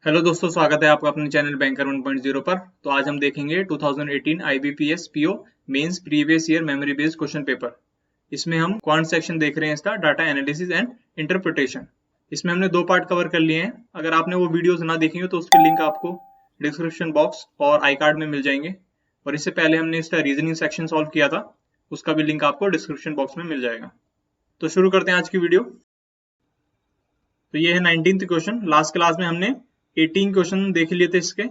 Hello दोस्तों, स्वागत है आपका अपने चैनल बैंकर 1.0 पर। तो आज हम देखेंगे 2018 IBPS PO mains previous year memory based question paper. इसमें हम क्वांट सेक्शन देख रहे हैं, इसका डाटा एनालिसिस एंड इंटरप्रिटेशन। इसमें हमने दो पार्ट कवर कर लिए हैं। अगर आपने वो वीडियोस ना देखी हो तो उसके लिंक आपको डिस्क्रिप्शन बॉक्स और आई कार्ड में मिल जाएंगे। और इससे पहले हमने इसका रीजनिंग सेक्शन सॉल्व किया था, उसका भी लिंक आपको डिस्क्रिप्शन बॉक्स में मिल जाएगा। तो शुरू करते हैं आज की वीडियो। तो ये है 19th क्वेश्चन। लास्ट क्लास में हमने 18 क्वेश्चन देख लिए थे इसके।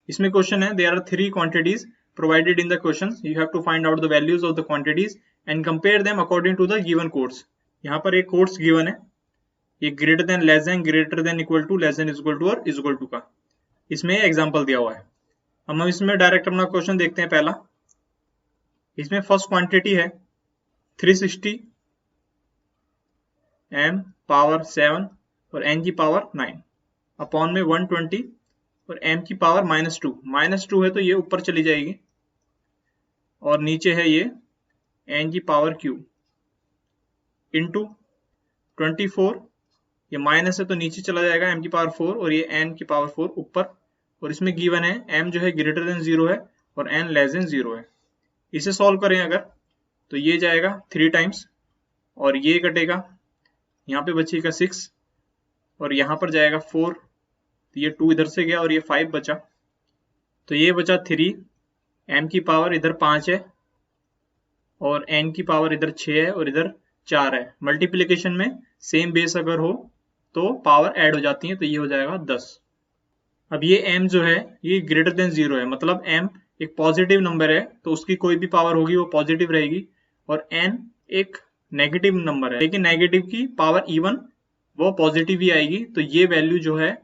इसमें क्वेश्चन है, there are 3 quantities provided in the question, you have to find out the values of the quantities and compare them according to the given codes. यहाँ पर एक कोड्स गिवन है, ये greater than, less than, greater than, equal to, less than, equal to और equal to का इसमें example दिया हुआ है। हम इसमें डायरेक्ट अपना क्वेश्चन देखते हैं। पहला, इसमें फर्स्ट क्वांटिटी है 360 m पावर 7 और n की पावर 9 अपॉन में 120 और m की पावर -2 है तो ये ऊपर चली जाएगी और नीचे है ये n की पावर क्यूब इंटू 24, ये माइनस है तो नीचे चला जाएगा m की पावर 4 और ये n की पावर 4 ऊपर। और इसमें गिवन है m जो है ग्रेटर देन 0 है और n लेस देन 0 है। इसे सॉल्व करें अगर तो ये जाएगा 3 टाइम्स और ये कटेगा, यहाँ पे बचेगा 6 और यहाँ पर जाएगा 4, तो ये 2 इधर से गया और ये 5 बचा, तो ये बचा 3। m की पावर इधर 5 है और n की पावर इधर 6 है और इधर 4 है। मल्टीप्लिकेशन में सेम बेस अगर हो तो पावर ऐड हो जाती है, तो ये हो जाएगा 10। अब ये m जो है ये ग्रेटर देन 0 है, मतलब m एक पॉजिटिव नंबर है तो उसकी कोई भी पावर होगी वो पॉजिटिव रहेगी, और n एक नेगेटिव नंबर है लेकिन नेगेटिव की पावर इवन वो पॉजिटिव ही आएगी, तो ये वैल्यू जो है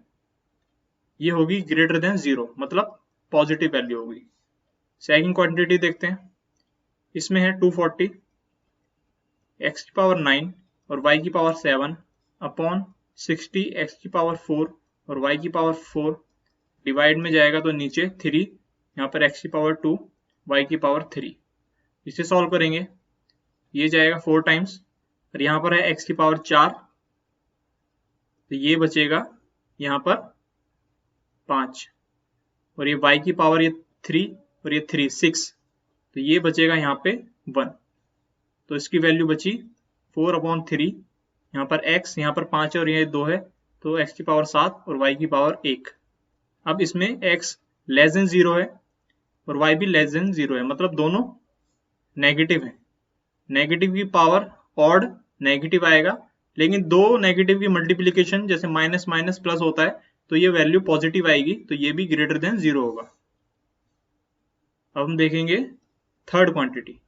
ये होगी ग्रेटर देन 0, मतलब पॉजिटिव वैल्यू होगी। सेकंड क्वांटिटी देखते हैं। इसमें है 240 x की पावर 9 और y की पावर 7 अपॉन 60 x की पावर 4 और y की पावर 4, डिवाइड में जाएगा तो नीचे 3, यहाँ पर x की पावर 2 y की पावर 3। इसे सॉल्व करेंगे, ये जाएगा 4 टाइम्स और यहाँ पर है x की पावर 4, तो ये बचेगा यहाँ पर 5 और ये y की पावर ये 3 और ये 3 6, तो ये बचेगा यहाँ पे 1। तो इसकी वैल्यू बची 4/3, यहाँ पर x, यहाँ पर 5 है और ये 2 है तो x की पावर 7 और y की पावर 1। अब इसमें x लेस देन 0 है और y भी लेस देन 0 है, मतलब दोनों नेगेटिव है। नेगेटिव की पावर ऑड नेगेटिव आएगा, लेकिन दो नेगेटिव की मल्टीप्लिकेशन जैसे माइनस माइनस प्लस होता है तो ये वैल्यू पॉजिटिव आएगी, तो ये भी ग्रेटर देन 0 होगा। अब हम देखेंगे थर्ड क्वांटिटी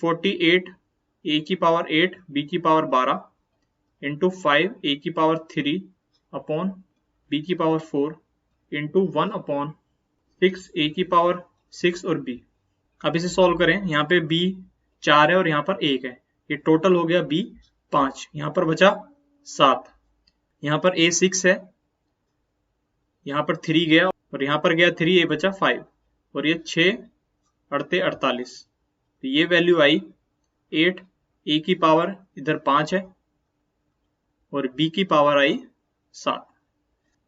48 a की पावर 8 b की पावर 12 इंटू 5 a की पावर 3 अपॉन b की पावर 4 इंटू 1/6 a की पावर 6 और b। अब इसे सॉल्व करें, यहाँ पे b 4 है और यहाँ पर 1 है, ये टोटल हो गया b 5, यहाँ पर बचा 7, यहाँ पर a 6 है, यहाँ पर 3 गया और यहाँ पर गया 3, a बचा 5 और ये 6 अड़ते 48, तो ये वैल्यू आई 8। a की पावर इधर 5 है और b की पावर आई 7।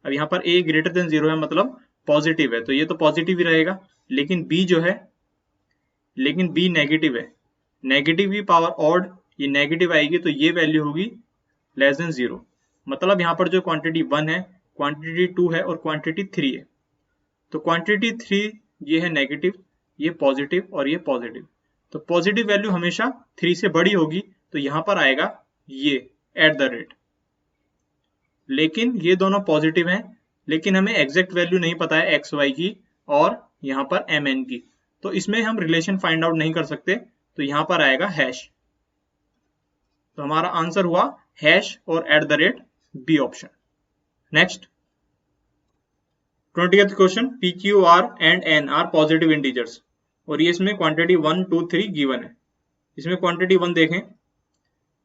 अब यहाँ पर a ग्रेटर देन 0 है, मतलब पॉजिटिव है, तो ये तो पॉजिटिव ही रहेगा, लेकिन b जो है, लेकिन b नेगेटिव है। नेगेटिव की पावर ऑड, ये नेगेटिव आएगी तो ये वैल्यू होगी लेस देन 0, मतलब यहाँ पर जो क्वांटिटी 1 है, क्वांटिटी 2 है और क्वांटिटी 3 है। तो क्वांटिटी 3 ये है नेगेटिव, ये पॉजिटिव और ये पॉजिटिव, तो पॉजिटिव वैल्यू हमेशा 3 से बड़ी होगी, तो यहाँ पर आएगा ये एट द रेट। लेकिन ये दोनों पॉजिटिव हैं, लेकिन हमें एग्जैक्ट वैल्यू नहीं पता है एक्स वाई की और यहाँ पर एम एन की, तो इसमें हम रिलेशन फाइंड आउट नहीं कर सकते, तो यहाँ पर आएगा हैश। तो हमारा आंसर हुआ हैश और at the rate B option. Next 20th question, p q r and n are positive integers और ये इसमें क्वांटिटी 1 2 3 गिवन है। इसमें क्वांटिटी 1 देखें,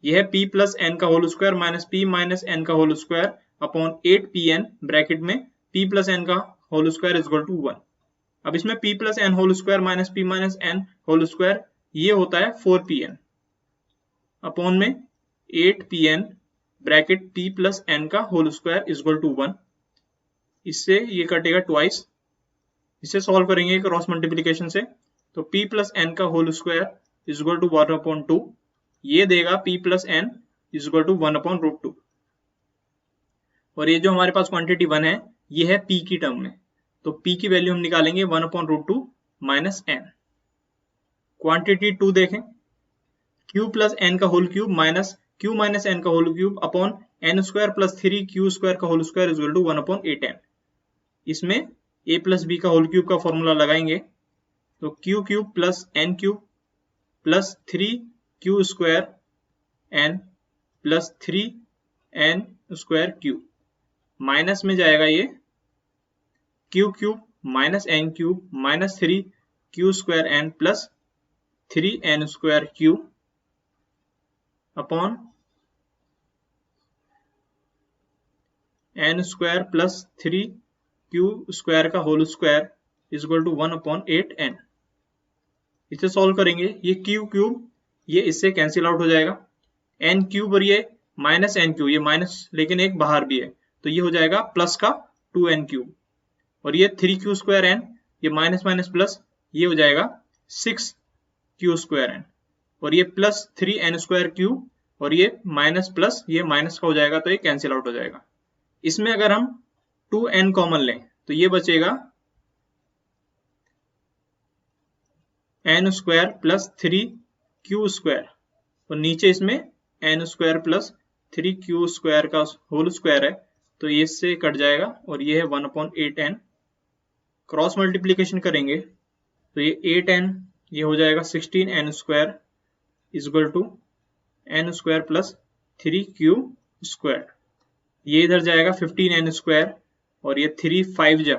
यह है p प्लस एन का whole square minus p minus n का whole square upon 8pn bracket में p प्लस एन का whole square is equal to 1। अब इसमें p plus n whole square minus p minus n whole square ये होता है 4pn upon में 8pn bracket p plus n का whole square is equal to 1, इससे ये कटेगा ट्वाइस, इसे सॉल्व करेंगे क्रॉस मल्टीप्लीकेशन से, तो p प्लस n का whole square is equal to 1/2, ये देगा p plus n is equal to 1/√2, और ये जो हमारे पास क्वांटिटी 1 है ये है p की टर्म में, तो p की वैल्यू हम निकालेंगे 1/√2 माइनस n। क्वांटिटी 2 देखें, q प्लस n का whole cube minus q minus n का whole cube upon n square plus 3q square का whole square is equal to 1/8n। इसमें a प्लस b का whole cube का formula लगाएंगे, तो q cube plus n cube plus 3q square n plus 3n square cube, minus में जाएगा ये q cube minus n cube minus 3q square n plus 3n square cube upon n square plus 3q square का whole square is equal to 1/8n। इसे solve करेंगे, ये q cube ये इससे cancel out हो जाएगा, n क्यूब और ये माइनस n क्यूब, ये माइनस लेकिन एक बाहर भी है, तो ये हो जाएगा प्लस का 2n क्यूब, और ये 3q स्क्वायर n ये माइनस माइनस प्लस, ये हो जाएगा 6q स्क्वायर n, और ये प्लस 3n स्क्वायर क्यूब, और ये माइनस प्लस ये माइनस का हो जाएगा, तो ये कैंसिल आउट हो जाएगा। इसमें अगर हम 2n कॉमन लें तो ये बचेगा n square plus 3q square, और नीचे इसमें n square plus 3q square का होल स्क्वायर है, तो ये इससे कट जाएगा, और ये है 1/8n। क्रॉस मल्टीप्लीकेशन करेंगे तो ये 8n ये हो जाएगा 16n square is equal to n square plus 3q square, ये इधर जाएगा 15n स्क्वायर, और ये 3 5 जा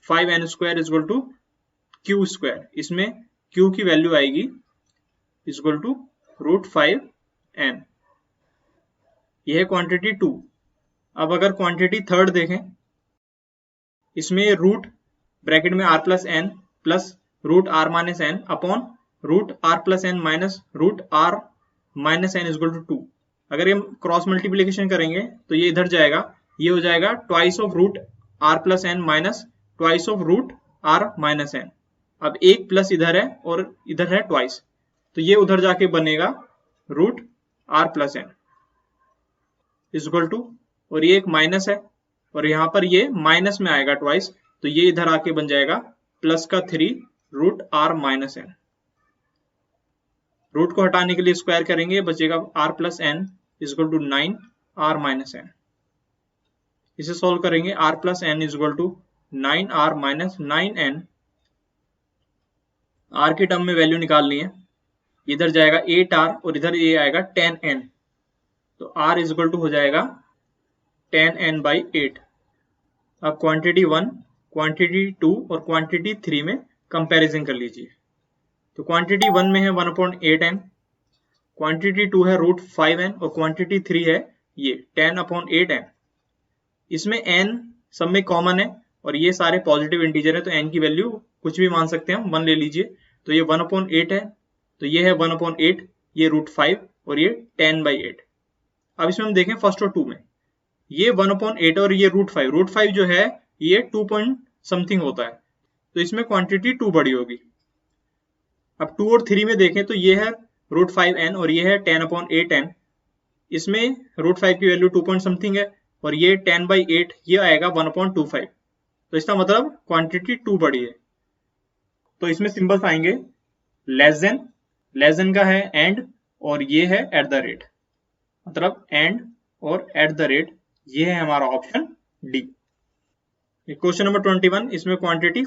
5n square is equal to q square, इसमें q की वैल्यू आएगी इज इक्वल टू √5n। यह है क्वांटिटी 2। अब अगर क्वांटिटी थर्ड देखें, इसमें रूट ब्रैकेट में r plus n plus root r minus n upon root r plus n minus root r minus n is equal to 2। अगर हम क्रॉस मल्टीप्लीकेशन करेंगे तो ये इधर जाएगा, ये हो जाएगा twice of root r plus n minus twice of root r minus n। अब एक प्लस इधर है और इधर है ट्वाइस, तो ये उधर जाके बनेगा root r plus n is equal to, और ये एक माइनस है और यहाँ पर ये माइनस में आएगा ट्वाइस, तो ये इधर आके बन जाएगा प्लस का 3 root r minus n। Root को हटाने के लिए स्क्वायर करेंगे, बचेगा r plus n is equal to 9 r minus n। इसे सॉल्व करेंगे, r plus n is equal to 9r minus 9n। r की टर्म में वैल्यू निकालनी है, इधर जाएगा 8r और इधर ये आएगा 10n, तो r इज इक्वल टू हो जाएगा 10n/8। अब क्वांटिटी 1, क्वांटिटी 2 और क्वांटिटी 3 में कंपैरिजन कर लीजिए। तो क्वांटिटी 1 में है 1/8n, क्वांटिटी 2 है √5n और क्वांटिटी 3 है ये 10/8n। इसमें n सब में कॉमन है और ये सारे पॉजिटिव इंटीजर है, तो n की वैल्यू कुछ भी मान सकते हैं हम, 1 ले लीजिए, तो ये 1/8 है, तो ये है 1/8, ये √5 और ये 10/8। अब इसमें हम देखें फर्स्ट और 2 में, ये 1/8 और ये √5 जो है ये 2 पॉइंट समथिंग होता है, तो इसमें क्वांटिटी 2 बड़ी होगी। अब 2 और 3 में देखें तो ये है √5n और ये है 10/8n, इसमें √5 की वैल्यू 2 पॉइंट समथिंग है और ये 10/8 ये आएगा 1/25, तो इसका मतलब क्वांटिटी 2 बड़ी है। तो इसमें सिंबल्स आएंगे लेस देन का है एंड और ये है एट द रेट, मतलब एंड और एट द रेट, ये है हमारा ऑप्शन डी। क्वेश्चन नंबर 21, इसमें क्वांटिटी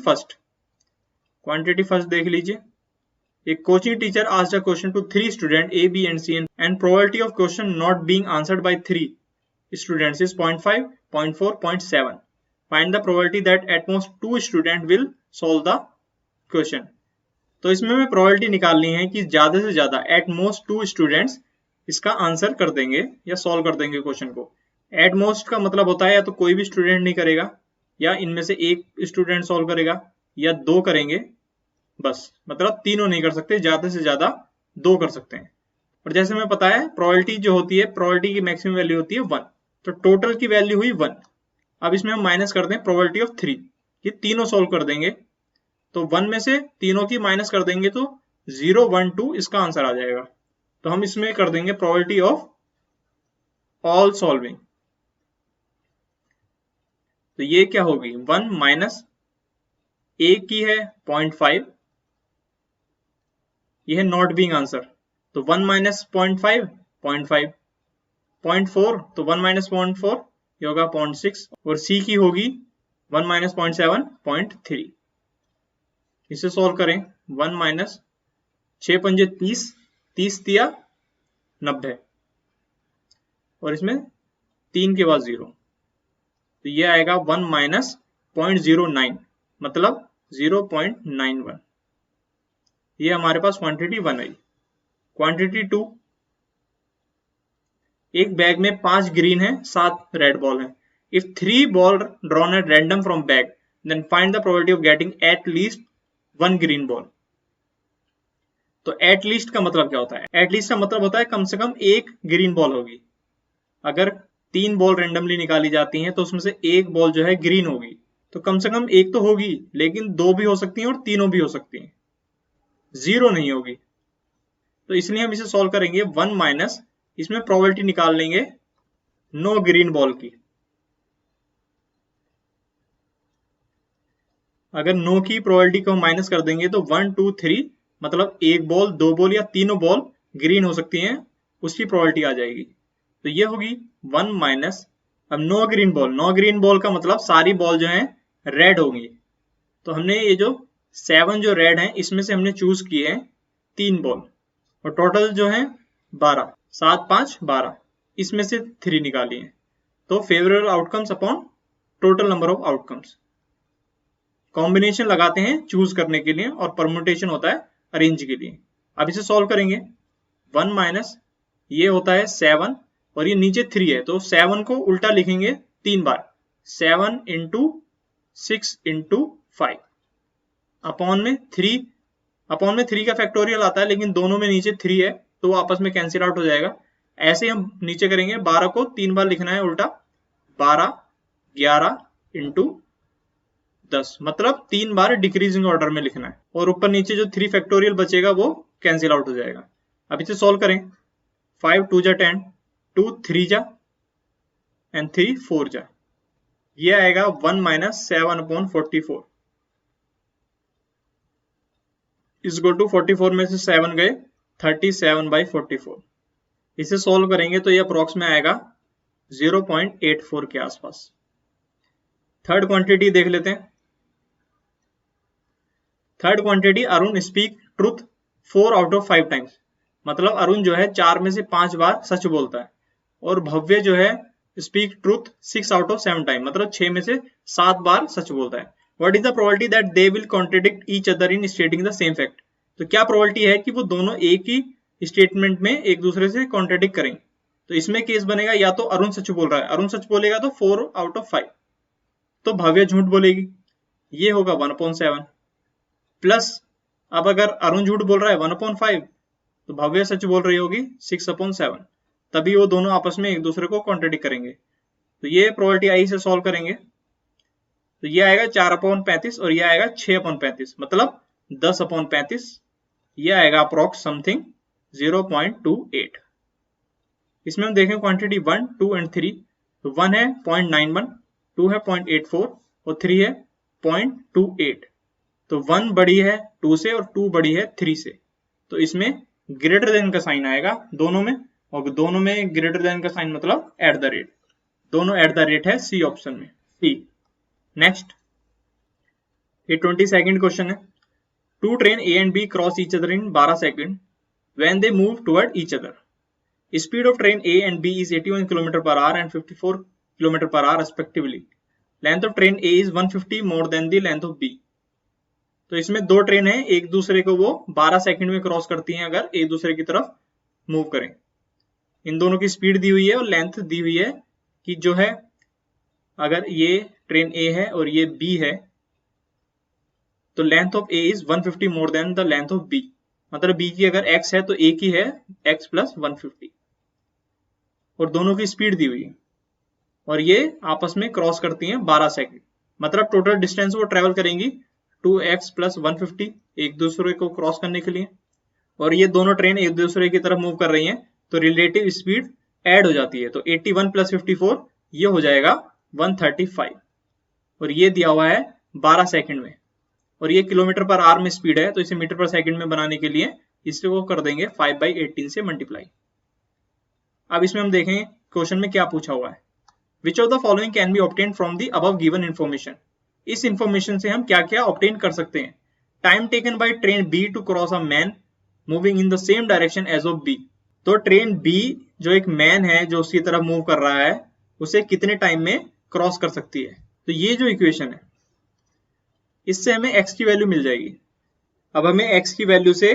फर्स्ट देख लीजिए। एक coaching teacher asked a question to 3 students A, B and C and probability of question not being answered by 3 students is 0.5, 0.4, 0.7. Find the probability that at most 2 students will solve the question. तो इसमें हमें probability निकालनी है कि ज्यादा से ज्यादा at most 2 students इसका आंसर कर देंगे या सॉल्व कर देंगे क्वेश्चन को। एट मोस्ट का मतलब होता है या तो कोई भी स्टूडेंट नहीं करेगा, या इनमें से एक स्टूडेंट सॉल्व करेगा, या 2 करेंगे, बस मतलब तीनों नहीं कर सकते, ज्यादा से ज्यादा 2 कर सकते हैं। और जैसे हमें पता है प्रोबेबिलिटी जो होती है, प्रोबेबिलिटी की मैक्सिमम वैल्यू होती है 1, तो टोटल की वैल्यू हुई 1। अब इसमें हम माइनस कर दें प्रोबेबिलिटी ऑफ 3, ये तीनों सोल्व कर देंगे तो 1 में से तीनों की माइनस कर देंगे तो 0 1 2 इसका आंसर आ जाएगा। तो हम इसमें कर देंगे प्रोबेबिलिटी ऑफ ऑल सॉल्विंग, तो ये क्या होगी 1 माइनस ए की है 0.5, ये है नॉट बीइंग आंसर, तो 1 माइनस 0.5 0.5, 0.4 तो 1 माइनस 0.4 ये होगा 0.6, और सी की होगी 1 माइनस 0.7 0.3। इसे सॉल्व करें 1 माइनस 6 पंजे 30, 30 दिया 90, और इसमें 3 के बाद 0, तो ये आएगा 1 माइनस 0.09 मतलब 0.91। ये हमारे पास क्वांटिटी 1 आई। क्वांटिटी 2, एक बैग में 5 ग्रीन है 7 रेड बॉल है। If 3 ball drawn at random from bag then find the probability of getting at least 1 green ball. तो एट लीस्ट का मतलब क्या होता है? एट लीस्ट का मतलब होता है कम से कम एक ग्रीन बॉल होगी। अगर 3 बॉल रेंडमली निकाली जाती हैं तो उसमें से एक बॉल जो है ग्रीन होगी, तो कम से कम एक तो होगी, लेकिन 2 भी हो सकती हैं और तीनों भी हो सकती हैं, 0 नहीं होगी। तो इसलिए हम इसे सॉल्व करेंगे 1 माइनस, इसमें प्रोबेबिलिटी निकाल लेंगे नो ग्रीन बॉल की। अगर नो की प्रोबेबिलिटी को माइनस कर देंगे तो 1 2 3 मतलब एक बॉल, 2 बॉल या तीनों बॉल ग्रीन हो सकती हैं, उसकी प्रोबेबिलिटी आ जाएगी। तो ये होगी 1 माइनस, अब no green ball, no green ball का मतलब सारी बॉल जो है रेड होंगी। तो हमने ये जो 7 जो रेड है इसमें से हमने चूज किए हैं 3 बॉल, और टोटल जो है 12, 7 5 12, इसमें से 3 निकाली है। तो favourable outcomes upon total number of outcomes, combination लगाते हैं चूज करने के लिए और परम्यूटेशन होता है अरेंज के लिए। अब इसे सॉल्व करेंगे 1 माइनस ये होता है 7 और ये नीचे 3 है, तो 7 को उल्टा लिखेंगे 3 बार, 7 इंटू 6 इंटू 5 अपॉन में 3, अपॉन में 3 का फैक्टोरियल आता है लेकिन दोनों में नीचे 3 है तो आपस में कैंसिल आउट हो जाएगा। ऐसे हम नीचे करेंगे, 12 को 3 बार लिखना है उल्टा, 12 11 इंटू 10 मतलब 3 बार डिक्रीजिंग ऑर्डर में लिखना है, और ऊपर नीचे जो 3 फैक्टोरियल बचेगा वो कैंसिल आउट हो जाएगा। अब इसे सॉल्व करें, 5 2 जा 10, 2 3 जा एंड 3 4 जा, ये आएगा 1 minus 7 upon 44 is equal to 44 में से 7 गए 37/44। इसे सॉल्व करेंगे तो ये अप्रोक्स में आएगा 0.84 के आसपास। थर्ड क्वांटिटी देख लेते हैं। Third quantity, Arun speak truth 4 out of 5 times, मतलब अरुण जो है 4 में से 5 बार सच बोलता है, और भव्य जो है speak truth 6 out of 7 time मतलब 6 में से 7 बार सच बोलता है। What is the probability that they will contradict each other in stating the same fact? तो क्या प्रोबेबिलिटी है कि वो दोनों एक ही स्टेटमेंट में एक दूसरे से कॉन्ट्रडिक्ट करेंगे? तो इसमें केस बनेगा या तो अरुण सच बोल रहा है, अरुण सच बोलेगा तो 4 आउट ऑफ 5, तो भव्य झूठ बोलेगी, ये होगा 1/7 प्लस, अब अगर अरुण झूठ बोल रहा है 1/5 तो भव्य सच बोल रही होगी 6/7, तभी वो दोनों आपस में एक दूसरे को कॉन्ट्रडिक्ट करेंगे। तो ये प्रोबेबिलिटी आई से सॉल्व करेंगे तो ये आएगा 4/35 और ये आएगा 6/35 मतलब 10/35, ये आएगा अप्रोक्स समथिंग 0.28। इसमें हम देखें क्वांटिटी 1 2 एंड 3, तो 1 है 0.91, 2 है 0.84 और 3 है 0.28। तो 1 बड़ी है 2 से और 2 बड़ी है 3 से, तो इसमें ग्रेटर देन का साइन आएगा दोनों में, और दोनों में ग्रेटर देन का साइन मतलब एट द रेट, दोनों एट द रेट है सी ऑप्शन में, सी। नेक्स्ट, ये 22nd क्वेश्चन है। Two train A and B cross each other in 12 second when they move toward each other. Speed of train A and B is 81 km/h and 54 km/h respectively. Length of train A is 150 more than the length of B. तो इसमें दो train है, एक दूसरे को वो 12 second में cross करती हैं अगर एक दूसरे की तरफ मूव करें। इन दोनों की स्पीड दी हुई है और लेंथ दी हुई है कि जो है अगर ये ट्रेन ए है और ये बी है तो length of A is 150 more than the length of B. मतलब b की अगर x है तो a की है x प्लस 150 और दोनों की स्पीड दी हुई है और ये आपस में क्रॉस करती हैं 12 सेकंड। मतलब टोटल डिस्टेंस वो ट्रेवल करेंगी 2x प्लस 150 एक दूसरे को क्रॉस करने के लिए, और ये दोनों ट्रेन एक दूसरे की तरफ मूव कर रही हैं तो रिलेटिव स्पीड ऐड हो जाती है। तो 81 प्लस 54 ये हो जाएगा 135 और ये दिया हुआ है 12 सेकंड में और ये किलोमीटर पर आवर में स्पीड है तो इसे मीटर पर सेकंड में बनाने के लिए इसे वो कर देंगे 5/18 से मल्टीप्लाई। अब इसमें हम देखें क्वेश्चन में क्या पूछा हुआ है, which of the following can be obtain from the above given information. इस इंफॉर्मेशन से हम क्या क्या ऑब्टेन कर सकते हैं। Time taken by train B to cross a man moving in the same direction as of B. तो train B जो एक मैन है जो उसकी तरफ मूव कर रहा है उसे कितने टाइम में क्रॉस कर सकती है। तो ये जो इक्वेशन है इससे हमें x की वैल्यू मिल जाएगी। अब हमें x की वैल्यू से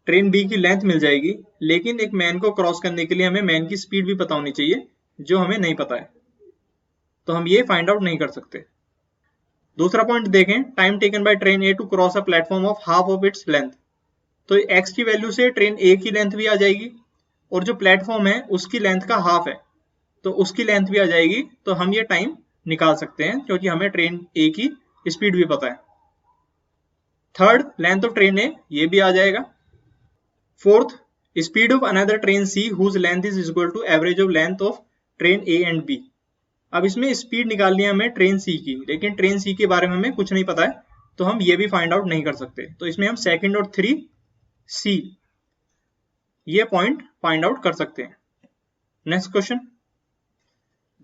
ट्रेन b की लेंथ मिल जाएगी, लेकिन एक मैन को क्रॉस करने के लिए हमें मैन की स्पीड भी पता होनी चाहिए जो हमें नहीं पता है, तो हम ये फाइंड आउट नहीं कर सकते। दूसरा पॉइंट देखें, time taken by train A to cross a platform of half of its length. तो x की वैल्यू से ट्रेन ए की लेंथ भी आ जाएगी और जो प्लेटफॉर्म है उसकी लेंथ का हाफ है तो उसकी लेंथ भी आ जाएगी, तो हम ये टाइम निकाल सकते हैं क्योंकि हमें ट्रेन ए की स्पीड भी पता है। Third, length of train A ये भी आ जाएगा। Fourth, speed of another train C whose length is equal to average of length of train A and B. अब इसमें स्पीड निकालनी है हमें ट्रेन सी की, लेकिन ट्रेन सी के बारे में हमें कुछ नहीं पता है तो हम ये भी फाइंड आउट नहीं कर सकते। तो इसमें हम सेकंड और 3C ये पॉइंट फाइंड आउट कर सकते हैं। Next question,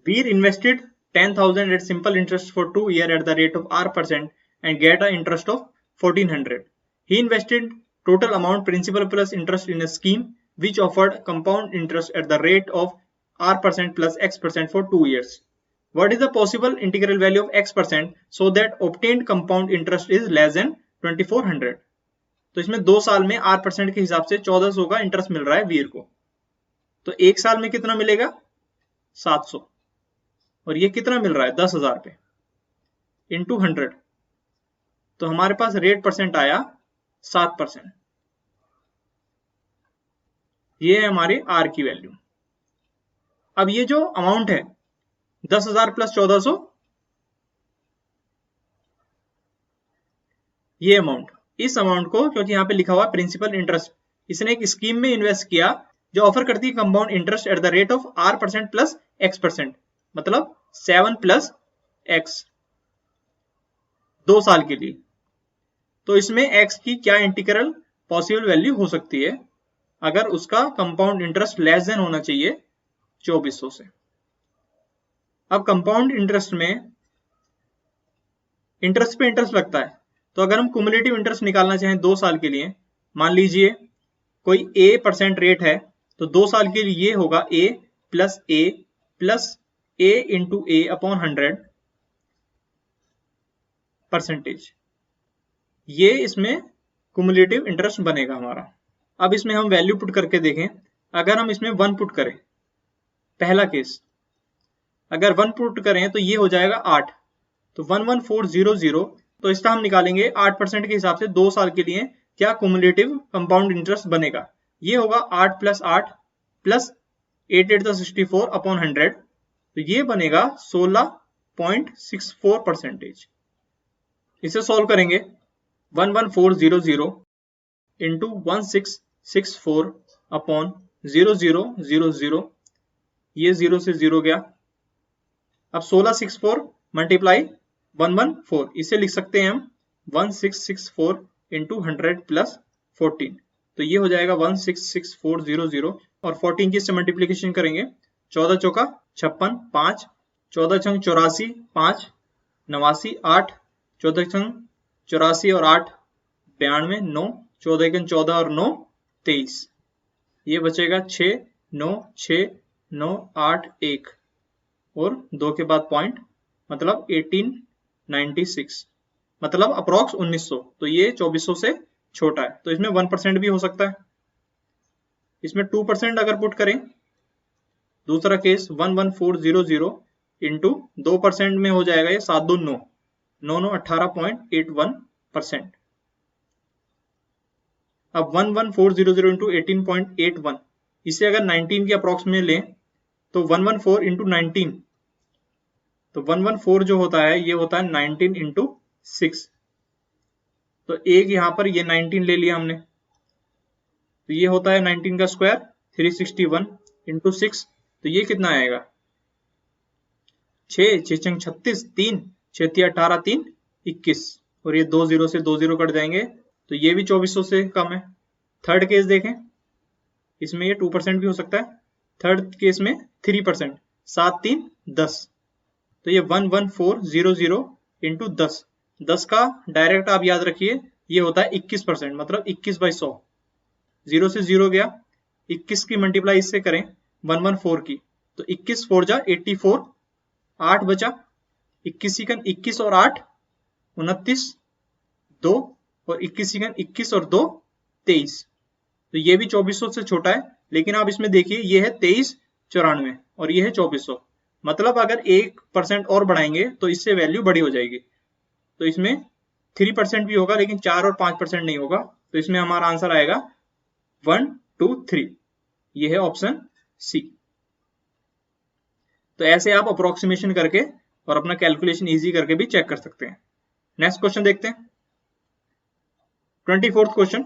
Veer invested 10,000 at simple interest for 2 years at the rate of R% and get an interest of 1,400. He invested total amount principal plus interest in a scheme which offered compound interest at the rate of R% plus X% for 2 years. What is the possible integral value of X% so that obtained compound interest is less than 2,400? तो इसमें 2 साल में R% के हिसाब से 1400 का interest मिल रहा है वीर को, तो 1 साल में कितना मिलेगा 700 और ये कितना मिल रहा है 10,000 पे इंटू 100, तो हमारे पास रेट परसेंट आया 7%। ये है हमारे आर की वैल्यू। अब ये जो अमाउंट है 10,000 प्लस 1400, ये अमाउंट, इस अमाउंट को क्योंकि यहाँ पे लिखा हुआ प्रिंसिपल इंटरेस्ट, इसने एक स्कीम में इन्वेस्ट किया जो ऑफर करती है compound interest eight the rate of R% plus X%, मतलब 7 प्लस x 2 साल के लिए। तो इसमें x की क्या इंटीग्रल पॉसिबल वैल्यू हो सकती है अगर उसका कंपाउंड इंटरेस्ट लेस देन होना चाहिए 2400 से। अब कंपाउंड इंटरेस्ट में इंटरेस्ट पे इंटरेस्ट लगता है, तो अगर हम कुमुलेटिव इंटरेस्ट निकालना चाहें 2 साल के लिए, मान लीजिए कोई A% रेट है तो 2 साल के लिए ये होगा A plus A into A upon 100 percentage, ये इसमें कुमुलेटिव इंटरेस्ट बनेगा हमारा। अब इसमें हम वैल्यू पुट करके देखें, अगर हम इसमें 1 पुट करें, पहला केस अगर 1 पुट करें तो ये हो जाएगा 8, तो 11400, तो इसका हम निकालेंगे 8% के हिसाब से 2 साल के लिए क्या कुमुलेटिव कंपाउंड इंटरेस्ट बनेगा। ये होगा 8 प्लस 8 प्लस 8 8 64 अपॉन 100, तो ये बनेगा 16.64%। इसे सॉल्व करेंगे 11400 इंटू 1664 अपॉन 0000, ये 0 से 0 गया। अब 1664 मल्टीप्लाई 114, इसे लिख सकते हैं हम 1664 इंटू 100 प्लस 14, तो ये हो जाएगा 166400 और 14 की इससे मल्टीप्लीकेशन करेंगे, 14 चौका 56, 5 14 छंग 84, 5 89, 8 14 छंग 84 और 8 92, 9 14 एकन 14 और 9 23, ये बचेगा 6 9 6 9 8 1 और 2 के बाद पॉइंट, मतलब 1896, मतलब अप्रॉक्स 1900, तो ये 2400 से छोटा है, तो इसमें 1% भी हो सकता है। इसमें 2% अगर पुट करें, दूसरा केस 11400 इंटू 2% में हो जाएगा ये 7 2 9 9 18.81%। अब 11400 इंटू 18.81, इसे अगर 19 के अप्रॉक्स में लें तो 114 इंटू 19, तो 114 जो होता है ये होता है 19 इंटू 6। तो एक यहाँ पर ये 19 ले लिया हमने, तो ये होता है 19 का स्क्वायर 361 इंटू 6, तो ये कितना आएगा 6 6 36, 3 6 18, 3 21, और ये 2 0 से 2 0 कट जाएंगे, तो ये भी 2400 से कम है। थर्ड केस देखें, इसमें ये 2% भी हो सकता है, थर्ड केस में 3%, 7 3 10, तो ये 11400 इंटू 10, 10 का डायरेक्ट आप याद रखिए ये होता है 21%, मतलब 21/100, 0 से 0 गया, 21 की मल्टीप्लाई इससे करें 114 की, तो 21 4 जा 84, 8 बचा, 21 सेकंड 21 और 8 29, 2 और 21 सेकंड 21 और 2 23, तो ये भी 2400 से छोटा है, लेकिन आप इसमें देखिए ये है 2394 और ये है 2400, मतलब अगर 1% और बढ़ाएंगे तो इससे वैल्यू बड़ी हो जाएगी, तो इसमें 3% भी होगा लेकिन 4 और 5% नहीं होगा, तो इसमें हमारा आंसर आएगा 1 2 3, ये है ऑप्शन सी। तो ऐसे आप अप्रोक्सीमेशन करके और अपना कैलकुलेशन इजी करके भी चेक कर सकते हैं। नेक्स्ट क्वेश्चन देखते हैं, 24th question,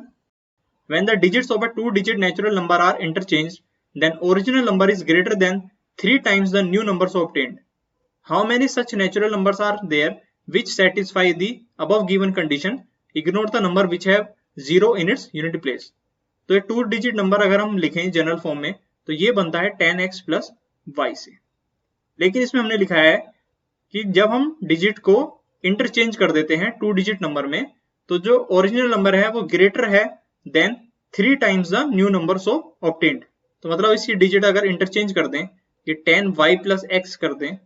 when the digits of a 2-digit natural number are interchanged, then original number is greater than 3 times the new number so obtained. How many such natural numbers are there which satisfy the above given condition? Ignore the number which have 0 in its unit place. तो ये 2 digit number अगर हम लिखें general form में तो ये बनता है 10x प्लस y से, लेकिन इसमें हमने लिखा है कि जब हम डिजिट को इंटरचेंज कर देते हैं 2 डिजिट नंबर में, तो जो ओरिजिनल नंबर है वो ग्रेटर है than 3 times the new number so obtained. तो मतलब इसकी डिजिट अगर इंटरचेंज कर दें, ये 10y प्लस x कर दें,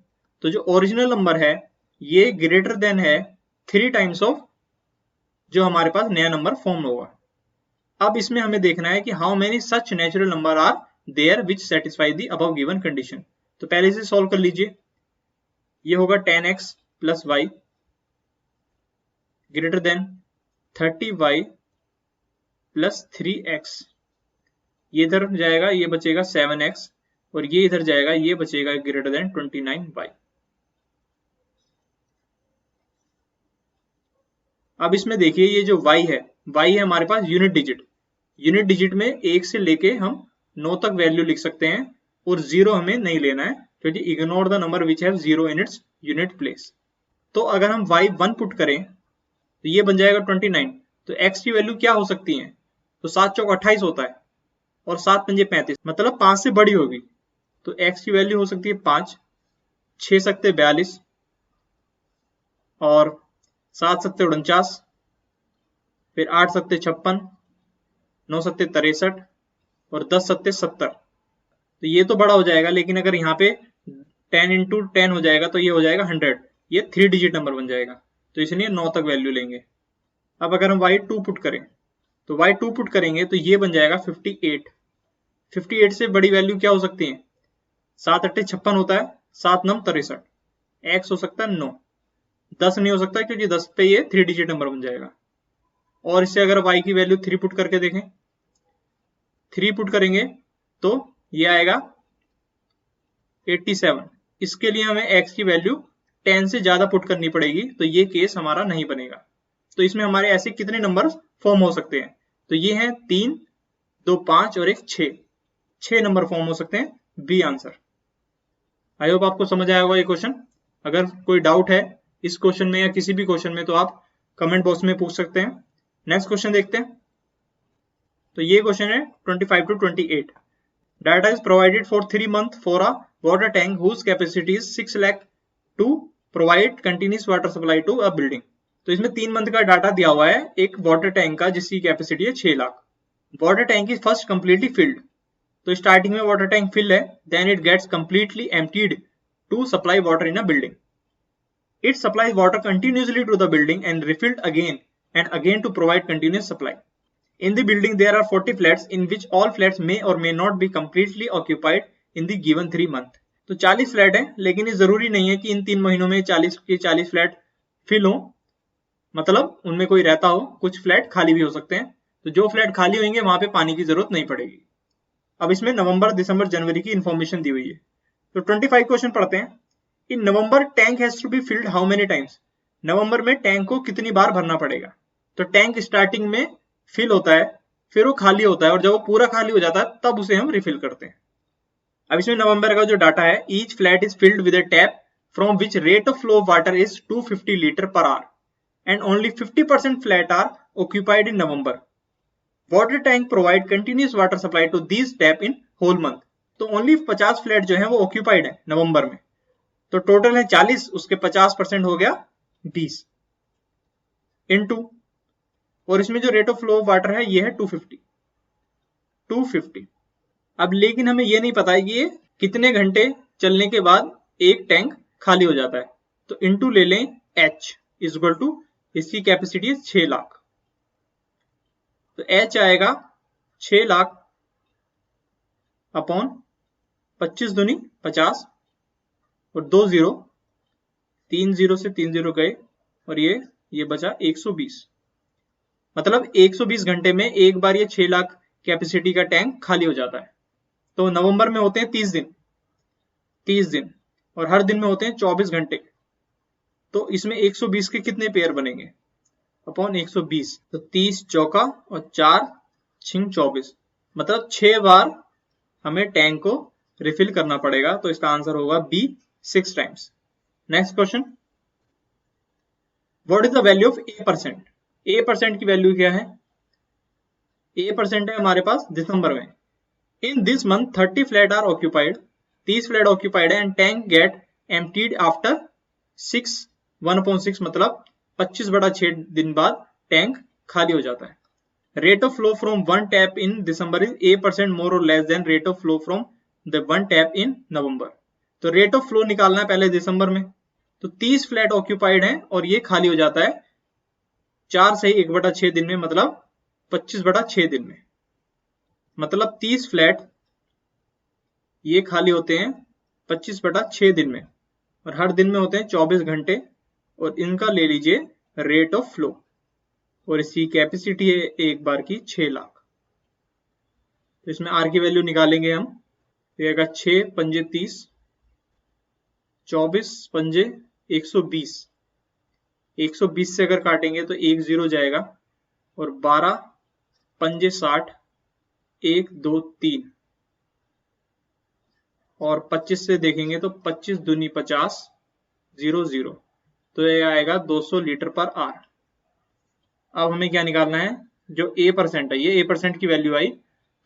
तो जो ओरिजिनल नंबर है ये ग्रेटर देन है 3 टाइम्स ऑफ जो हमारे पास नया नंबर फॉर्म होगा। अब इसमें हमें देखना है कि how many such natural number are there which satisfy the above given condition. तो पहले से सॉल्व कर लीजिए, ये होगा 10x plus y greater than 30y plus 3x, ये इधर जाएगा ये बचेगा 7x, और ये इधर जाएगा ये बचेगा ग्रेटर देन 29y। अब इसमें देखिए ये जो y है हमारे पास यूनिट डिजिट, यूनिट डिजिट में 1 से लेके हम 9 तक वैल्यू लिख सकते हैं, और 0 हमें नहीं लेना है क्योंकि ignore the number which have 0 in its unit place. तो अगर हम y 1 पुट करें तो ये बन जाएगा 29, तो x की वैल्यू क्या हो सकती है, तो 7 चौक 28 होता है और 7 पंजे 35, मतलब 5 से बड़ी होगी, तो x की वैल्यू हो सकती है 5, 6 सकते 42 और 7 सकते 49, फिर 8 सकते 56, 9 सकते 63 और 10 सकते 70। तो ये तो बड़ा हो जाएगा, लेकिन अगर यहाँ पे 10 इंटू 10 हो जाएगा तो ये हो जाएगा 100, ये 3 डिजिट नंबर बन जाएगा, तो इसलिए 9 तक वैल्यू लेंगे। अब अगर हम y2 पुट करें तो y2 पुट करेंगे तो ये बन जाएगा 58, 58 से बड़ी वैल्यू क्या हो सकती है, 7 8 56 होता है, 7 9 63, x हो सकता है 9, 10 नहीं हो सकता क्योंकि 10 पे ये 3 डिजिट नंबर बन जाएगा। और इससे अगर y की वैल्यू 3 पुट करके देखें, 3 पुट करेंगे तो ये आएगा 87, इसके लिए हमें x की वैल्यू 10 से ज्यादा पुट करनी पड़ेगी, तो ये केस हमारा नहीं बनेगा। तो इसमें हमारे ऐसे कितने नंबर फॉर्म हो सकते हैं, तो ये हैं 3 2 5 और एक 6 नंबर फॉर्म हो सकते हैं, बी आंसर। आई होप आपको समझ आया होगा ये क्वेश्चन। अगर कोई डाउट है इस क्वेश्चन में या किसी भी क्वेश्चन में तो आप कमेंट बॉक्स में पूछ सकते हैं। नेक्स्ट क्वेश्चन देखते हैं, तो ये क्वेश्चन है 25 to 28। Data is provided for 3 months for a water tank whose capacity is 6 lakh to provide continuous water supply to a building. तो इसमें 3 मंथ का डाटा दिया हुआ है एक वाटर टैंक का जिसकी कैपेसिटी है 6 lakh. Water tank is first completely filled, तो स्टार्टिंग में वाटर टैंक फिल है, then it gets completely emptied to supply water in a building. It supplies water continuously to the building and refilled again and again to provide continuous supply. In the building there are 40 flats in which all flats may or may not be completely occupied in the given 3 months. तो 40 flat हैं, लेकिन ये जरूरी नहीं है कि इन 3 महीनों में 40 के 40 फ्लैट फिल हो, मतलब उनमें कोई रहता हो, कुछ फ्लैट खाली भी हो सकते हैं। तो जो फ्लैट खाली होंगे वहां पे पानी की जरूरत नहीं पड़ेगी। अब इसमें नवंबर, दिसंबर, जनवरी की इंफॉर्मेशन दी हुई है। तो 25 क्वेश्चन पढ़ते हैं। In November tank has to be filled how many times? नवंबर में टैंक को कितनी बार भरना पड़ेगा? तो टैंक स्टार्टिंग में फिल होता है, फिर वो खाली होता है, और जब वो पूरा खाली हो जाता है तब उसे हम रिफिल करते हैं। अब इसमें नवंबर का जो डाटा है, each flat is filled with a tap from which rate of flow of water is 250 litre per hour and only 50% flat are occupied in November. Water tank provide continuous water supply to these tap in whole month. तो only 50 flat जो है वो occupied है नवंबर में। तो total है 40, उसके 50% हो गया 20 इनटू, और इसमें जो rate of flow of water है ये है 250। अब लेकिन हमें ये नहीं पता है कि ये कितने घंटे चलने के बाद एक टैंक खाली हो जाता है। तो इनटू ले लें H इज इक्वल टू, इसकी कैपेसिटी है 6 लाख, तो H आएगा 6 लाख अपॉन 25 दूनी 50 और 2 जीरो, 3 जीरो से 3 जीरो गए और ये बचा 120। मतलब 120 घंटे में एक बार ये 6 लाख कैपेसिटी का टैंक खाली हो जाता है। तो नवंबर में होते हैं 30 दिन और हर दिन में होते हैं 24 घंटे। तो इसमें 120 के कितने पेयर बनेंगे? अपॉन 120, तो 30 चौका और 4 छिंग 24, मतलब 6 बार हमें टैंक को रिफिल करना पड़ेगा। तो इसका आंसर होगा B, 6 times. Next question, what is the value of A%? A% की वैल्यू क्या है? A% है हमारे पास दिसंबर में। In this month 30 flat are occupied, 30 flat occupied है and tank get emptied after 1/6, मतलब 25/6 दिन बाद टैंक खाली हो जाता है। Rate of flow from one tap in December is A% more और less than rate of flow from the one tap in November. तो रेट ऑफ फ्लो निकालना है पहले दिसंबर में। तो 30 फ्लैट ऑक्यूपाइड है और ये खाली हो जाता है 4 से 1/6 दिन में, मतलब 25/6 दिन में। मतलब 30 फ्लैट ये खाली होते हैं 25/6 दिन में और हर दिन में होते हैं 24 घंटे, और इनका ले लीजिए रेट ऑफ फ्लो और इसकी कैपेसिटी है एक बार की 6 लाख। तो इसमें आर की वैल्यू निकालेंगे हम, तो 6 पंजे 30, 24 पंजे 120, 120 से अगर काटेंगे तो 1 0 जाएगा और 12 पंजे 60, 1 2 3 और 25 से देखेंगे तो 25 दूनी 50, 0 0, तो ये आएगा 200 लीटर पर आवर। अब हमें क्या निकालना है? जो A% है, ये A% की वैल्यू आई,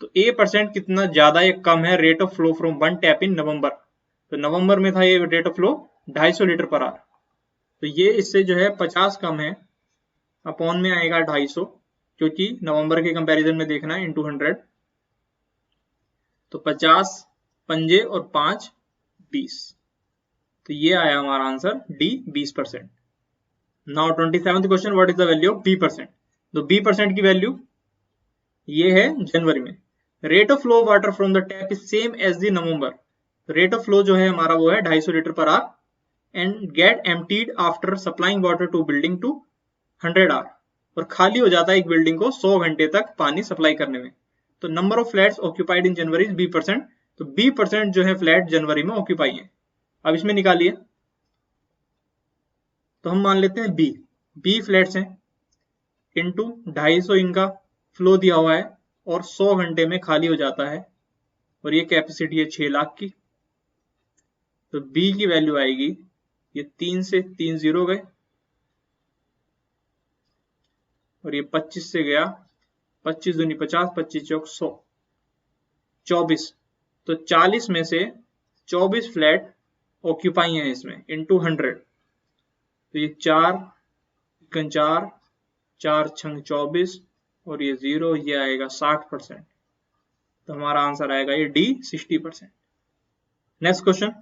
तो A% कितना ज्यादा या कम है rate of flow from one tap in November. तो नवंबर में था ये rate of flow 250 litre per hour, तो ये इससे जो है 50 कम है, अपॉन में आएगा 250, क्योंकि नवंबर के कंपैरिजन में देखना है, इनटू 100। तो 50 पंजे और 5 20, तो ये आया हमारा answer D, 20%। Now 27th question, what is the value of B%? तो B% की वैल्यू ये है जनवरी में। Rate of flow water from the tap is same as the November. Rate of flow जो है हमारा वो है 250 litre per hour and get emptied after supplying water to building to 100 hour, और खाली हो जाता है एक बिल्डिंग को 100 घंटे तक पानी सप्लाई करने में। तो number of flats occupied in January is B%। तो B% जो है फ्लैट जनवरी में ऑक्यूपाई है। अब इसमें निकालिए, तो हम मान लेते हैं बी फ्लैट्स हैं, इनटू 250 इनका फ्लो दिया हुआ है और 100 घंटे में खाली हो जाता है, और ये कैपेसिटी है 6 लाख की। तो बी की वैल्यू आएगी, ये 3 से 3 0 गए और ये 25 से गया, 25 दूनी 50, 25 चौक 100, 24। तो 40 में से 24 फ्लैट ऑक्यूपाई है इसमें, इनटू 100। तो ये 4 4 4 छंग 24 और ये 0, ये आएगा 60%। तो हमारा आंसर आएगा ये D, 60%। Next question,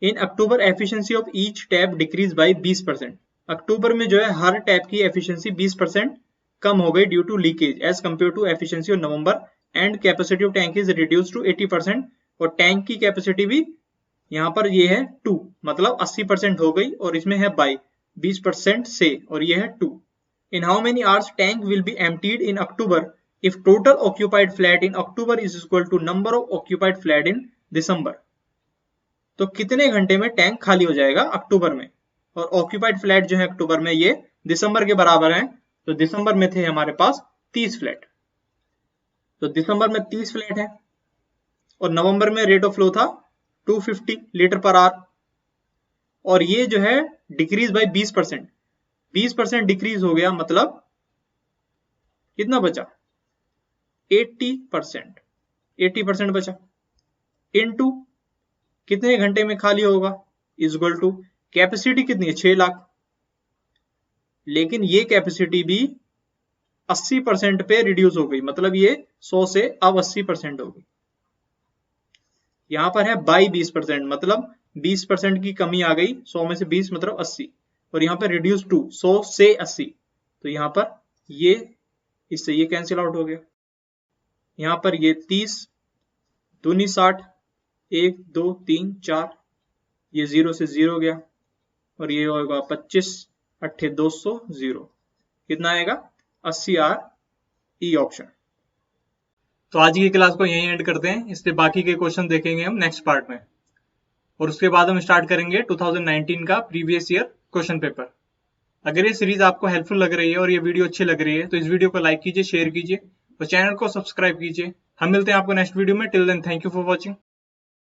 in October efficiency of each tap decrease by 20%। अक्टूबर में जो है हर टैप की एफिशिएंसी 20% कम हो गई due to leakage as compare to efficiency of November, and capacity of tank is reduce to 80%, और टैंक की कैपेसिटी भी यहाँ पर ये है 2, मतलब 80% हो गई, और इसमें है बाय 20% से, और ये है 2। In how many hours tank will be emptied in October if total occupied flat in October is equal to number of occupied flat in December, तो कितने घंटे में टैंक खाली हो जाएगा अक्टूबर में। और ऑक्यूपाइड फ्लैट जो है अक्टूबर में ये दिसंबर के बराबर है, तो दिसंबर में थे हमारे पास 30 फ्लैट, तो दिसंबर में 30 फ्लैट है और नवंबर में रेट ऑफ फ्लो था 250 लीटर पर आवर, और ये जो है डिक्रीज बाय 20%, 20% डिक्रीज हो गया, मतलब कितना बचा 80%, 80% बचा, इनटू कितने घंटे में खाली होगा इज इक्वल टू कैपेसिटी कितनी है 6 लाख, लेकिन ये कैपेसिटी भी 80% पे रिड्यूस हो गई, मतलब ये 100 से अब 80% हो गई। यहां पर है बाई 20%, मतलब 20% की कमी आ गई, 100 में से 20 मतलब 80, और यहाँ पर रिड्यूस टू 100 से 80, तो यहाँ पर ये इससे ये कैंसिल आउट हो गया। यहाँ पर ये 30 दूनी 60, 1 2 3 4, ये 0 से 0 गया, और ये होगा 25 8 200 0, कितना आएगा 80 आर ई ऑप्शन। तो आज की क्लास को यहीं एंड करते हैं, इससे बाकी के क्वेश्चन देखेंगे हम नेक्स्ट पार्ट में, और उसके बाद हम स्टार्ट करेंगे 2019 का प्रीवियस ईयर क्वेश्चन पेपर। अगर ये सीरीज आपको हेल्पफुल लग रही है और ये वीडियो अच्छी लग रही है तो इस वीडियो को लाइक कीजिए, शेयर कीजिए और चैनल को सब्सक्राइब कीजिए। हम मिलते हैं आपको नेक्स्ट वीडियो में। Till then thank you for watching.